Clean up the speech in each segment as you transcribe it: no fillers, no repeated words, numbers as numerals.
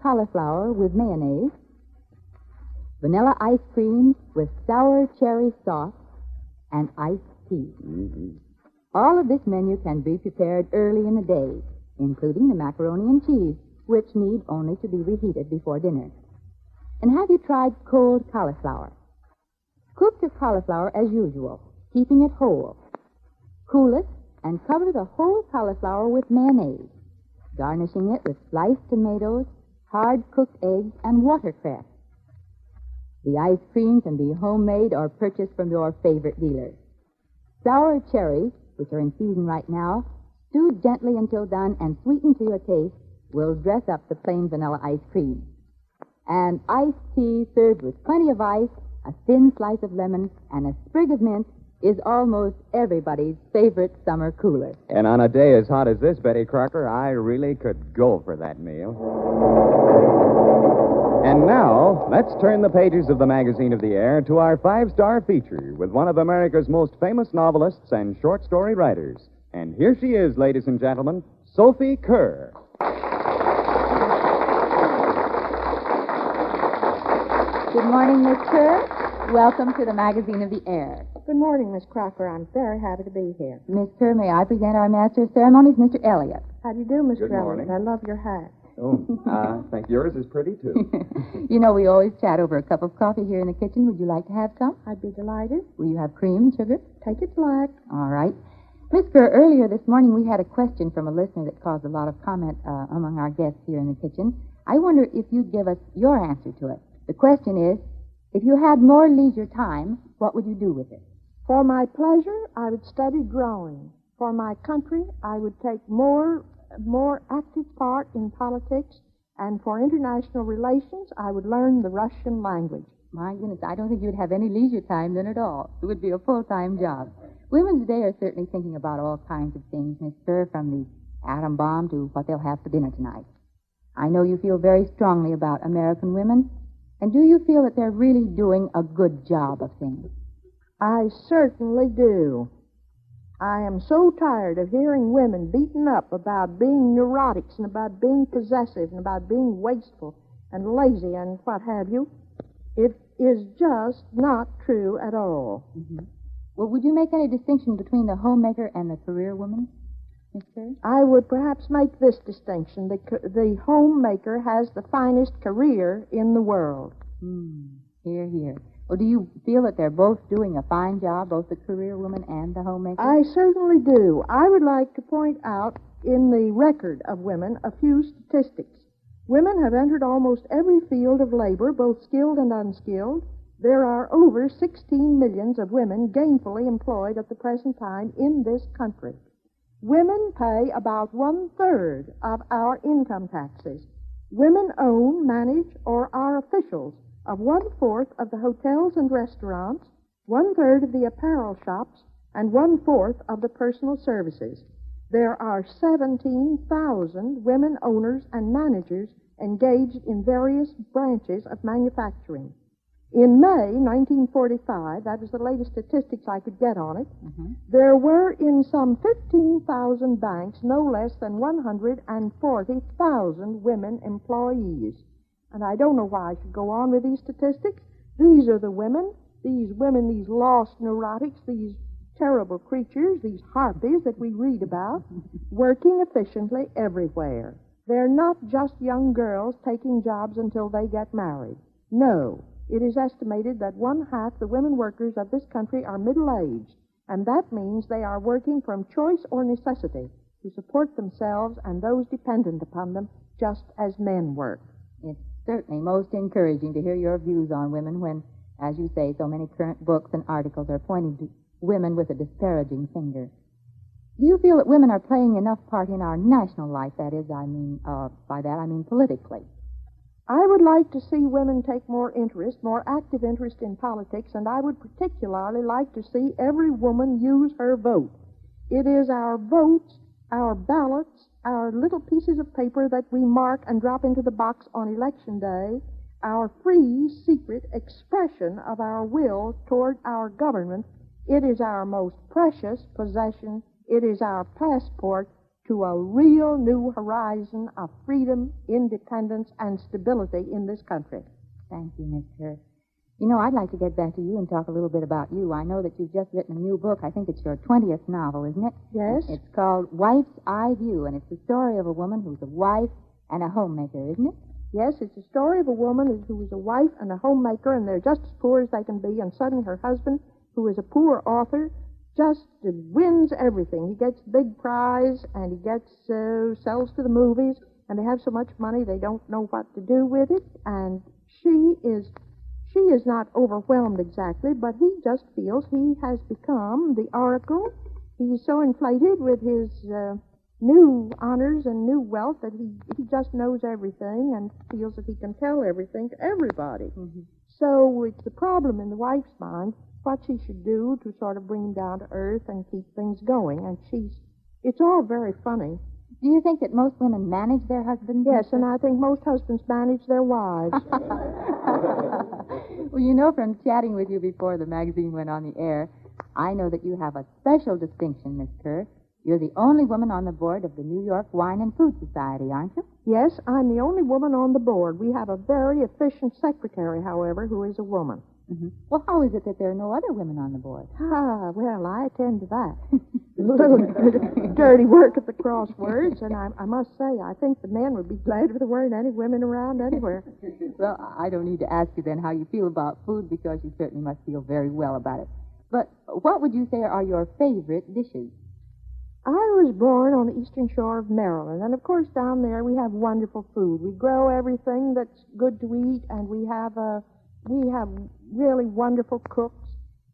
cauliflower with mayonnaise, vanilla ice cream with sour cherry sauce, and iced tea. Mm-hmm. All of this menu can be prepared early in the day, including the macaroni and cheese, which need only to be reheated before dinner. And have you tried cold cauliflower? Cook your cauliflower as usual, keeping it whole. Cool it and cover the whole cauliflower with mayonnaise, garnishing it with sliced tomatoes, hard-cooked eggs, and watercress. The ice cream can be homemade or purchased from your favorite dealer. Sour cherries, which are in season right now, stewed gently until done and sweetened to your taste, will dress up the plain vanilla ice cream. And iced tea served with plenty of ice, a thin slice of lemon, and a sprig of mint is almost everybody's favorite summer cooler. And on a day as hot as this, Betty Crocker, I really could go for that meal. And now, let's turn the pages of the Magazine of the Air to our 5-star feature with one of America's most famous novelists and short story writers. And here she is, ladies and gentlemen, Sophie Kerr. Good morning, Miss Kerr. Welcome to the Magazine of the Air. Good morning, Miss Crocker. I'm very happy to be here. Miss Kerr, may I present our Master of Ceremonies, Mr. Elliott? How do you do, Mr. Good morning. Elliott? I love your hat. Oh, I think yours is pretty, too. You know, we always chat over a cup of coffee here in the kitchen. Would you like to have some? I'd be delighted. Will you have cream and sugar? Take it black. All right. Miss Kerr, earlier this morning we had a question from a listener that caused a lot of comment among our guests here in the kitchen. I wonder if you'd give us your answer to it. The question is, if you had more leisure time, what would you do with it? For my pleasure, I would study drawing. For my country, I would take more active part in politics. And for international relations, I would learn the Russian language. My goodness, I don't think you'd have any leisure time then at all. It would be a full-time job. Women today are certainly thinking about all kinds of things, Miss Kerr, from the atom bomb to what they'll have for dinner tonight. I know you feel very strongly about American women. And do you feel that they're really doing a good job of things? I certainly do. I am so tired of hearing women beaten up about being neurotics and about being possessive and about being wasteful and lazy and what have you. It is just not true at all. Mm-hmm. Well, would you make any distinction between the homemaker and the career woman, Miss Kerr? I would perhaps make this distinction. The homemaker has the finest career in the world. Hear, hear. Well, do you feel that they're both doing a fine job, both the career woman and the homemaker? I certainly do. I would like to point out in the record of women a few statistics. Women have entered almost every field of labor, both skilled and unskilled. There are over 16 millions of women gainfully employed at the present time in this country. Women pay about 1/3 of our income taxes. Women own, manage, or are officials of 1/4 of the hotels and restaurants, 1/3 of the apparel shops, and 1/4 of the personal services. There are 17,000 women owners and managers engaged in various branches of manufacturing. In May 1945, that was the latest statistics I could get on it, there were in some 15,000 banks no less than 140,000 women employees. And I don't know why I should go on with these statistics. These are the women, these lost neurotics, these terrible creatures, these harpies that we read about, working efficiently everywhere. They're not just young girls taking jobs until they get married. No. It is estimated that 1/2 the women workers of this country are middle-aged, and that means they are working from choice or necessity to support themselves and those dependent upon them, just as men work. It's certainly most encouraging to hear your views on women when, as you say, so many current books and articles are pointing to women with a disparaging finger. Do you feel that women are playing enough part in our national life? That is, by that I mean politically. I would like to see women take more active interest in politics, and I would particularly like to see every woman use her vote. It is our votes, our ballots, our little pieces of paper that we mark and drop into the box on Election Day, our free, secret expression of our will toward our government. It is our most precious possession. It is our passport to a real new horizon of freedom, independence, and stability in this country. Thank you, Miss Kerr. You know, I'd like to get back to you and talk a little bit about you. I know that you've just written a new book. I think it's your 20th novel, isn't it? Yes. It's called Wife's Eye View, and it's the story of a woman who's a wife and a homemaker, isn't it? Yes, it's a story of a woman who is a wife and a homemaker, and they're just as poor as they can be, and suddenly her husband, who is a poor author, just wins everything. He gets the big prize, and he gets sells to the movies, and they have so much money they don't know what to do with it, and she is not overwhelmed exactly, but he just feels he has become the oracle. He's so inflated with his new honors and new wealth that he just knows everything and feels that he can tell everything to everybody. Mm-hmm. So it's the problem in the wife's mind, what she should do to sort of bring him down to earth and keep things going. And it's all very funny. Do you think that most women manage their husbands? Yes, and I think most husbands manage their wives. Well, you know, from chatting with you before the magazine went on the air, I know that you have a special distinction, Miss Kerr. You're the only woman on the board of the New York Wine and Food Society, aren't you? Yes, I'm the only woman on the board. We have a very efficient secretary, however, who is a woman. Mm-hmm. Well, how is it that there are no other women on the board? Well, I attend to that. A little dirty work at the crosswords, and I must say, I think the men would be glad if there weren't any women around anywhere. Well, I don't need to ask you then how you feel about food, because you certainly must feel very well about it. But what would you say are your favorite dishes? I was born on the eastern shore of Maryland, and of course down there we have wonderful food. We grow everything that's good to eat, and we have really wonderful cooks.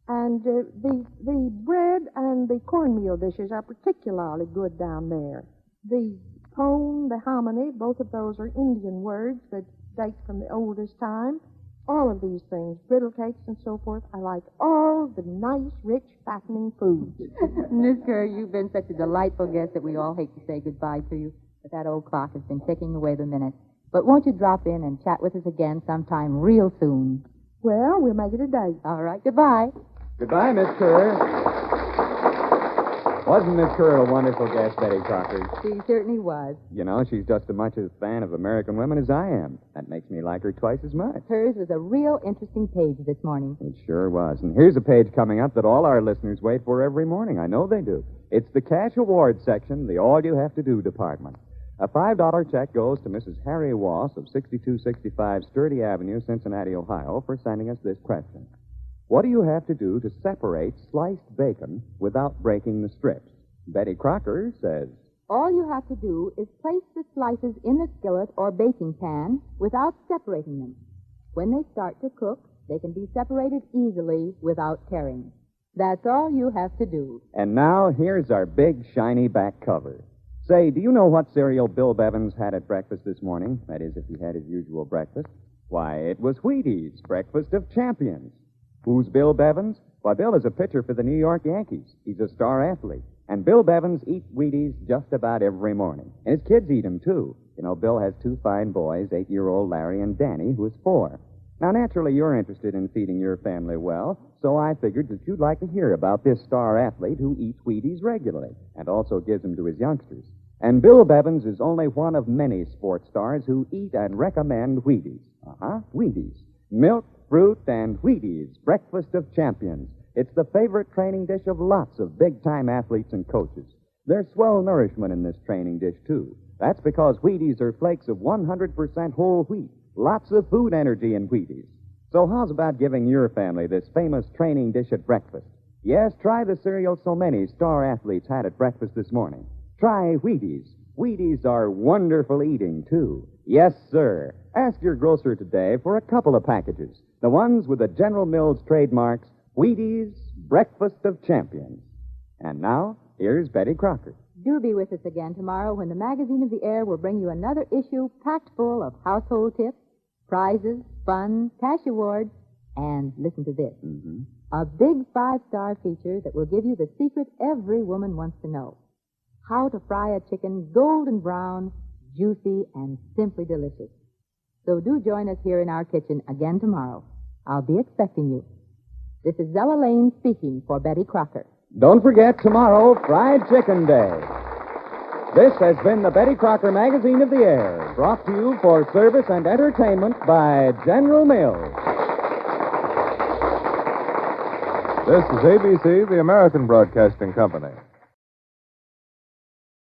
And the bread and the cornmeal dishes are particularly good down there. The pone, the hominy, both of those are Indian words that date from the oldest time. All of these things, griddle cakes and so forth, I like all the nice, rich, fattening foods. Miss Kerr, you've been such a delightful guest that we all hate to say goodbye to you, but that old clock has been ticking away the minutes. But won't you drop in and chat with us again sometime real soon? Well, we'll make it a date. All right, goodbye. Goodbye, Miss Kerr. Wasn't Miss Kerr a wonderful guest, Betty Crocker? She certainly was. You know, she's just as much a fan of American women as I am. That makes me like her twice as much. Hers was a real interesting page this morning. It sure was. And here's a page coming up that all our listeners wait for every morning. I know they do. It's the Cash Awards section, the All You Have to Do department. A $5 check goes to Mrs. Harry Wass of 6265 Sturdy Avenue, Cincinnati, Ohio, for sending us this question. What do you have to do to separate sliced bacon without breaking the strips? Betty Crocker says, All you have to do is place the slices in the skillet or baking pan without separating them. When they start to cook, they can be separated easily without tearing. That's all you have to do. And now here's our big, shiny back cover. Say, do you know what cereal Bill Bevins had at breakfast this morning? That is, if he had his usual breakfast. Why, it was Wheaties, breakfast of champions. Who's Bill Bevins? Why, Bill is a pitcher for the New York Yankees. He's a star athlete. And Bill Bevins eats Wheaties just about every morning. And his kids eat them, too. You know, Bill has two fine boys, 8-year-old Larry and Danny, who is 4. Now, naturally, you're interested in feeding your family well, so I figured that you'd like to hear about this star athlete who eats Wheaties regularly and also gives them to his youngsters. And Bill Bevins is only one of many sports stars who eat and recommend Wheaties. Wheaties. Milk, fruit, and Wheaties, breakfast of champions. It's the favorite training dish of lots of big-time athletes and coaches. There's swell nourishment in this training dish, too. That's because Wheaties are flakes of 100% whole wheat. Lots of food energy in Wheaties. So how's about giving your family this famous training dish at breakfast? Yes, try the cereal so many star athletes had at breakfast this morning. Try Wheaties. Wheaties are wonderful eating, too. Yes, sir. Ask your grocer today for a couple of packages. The ones with the General Mills trademarks, Wheaties, breakfast of champions. And now, here's Betty Crocker. Do be with us again tomorrow when the Magazine of the Air will bring you another issue packed full of household tips, prizes, fun, cash awards, and listen to this. A big 5-star feature that will give you the secret every woman wants to know. How to fry a chicken golden brown, juicy, and simply delicious. So do join us here in our kitchen again tomorrow. I'll be expecting you. This is Zella Lane speaking for Betty Crocker. Don't forget, tomorrow, Fried Chicken Day. This has been the Betty Crocker Magazine of the Air, brought to you for service and entertainment by General Mills. This is ABC, the American Broadcasting Company.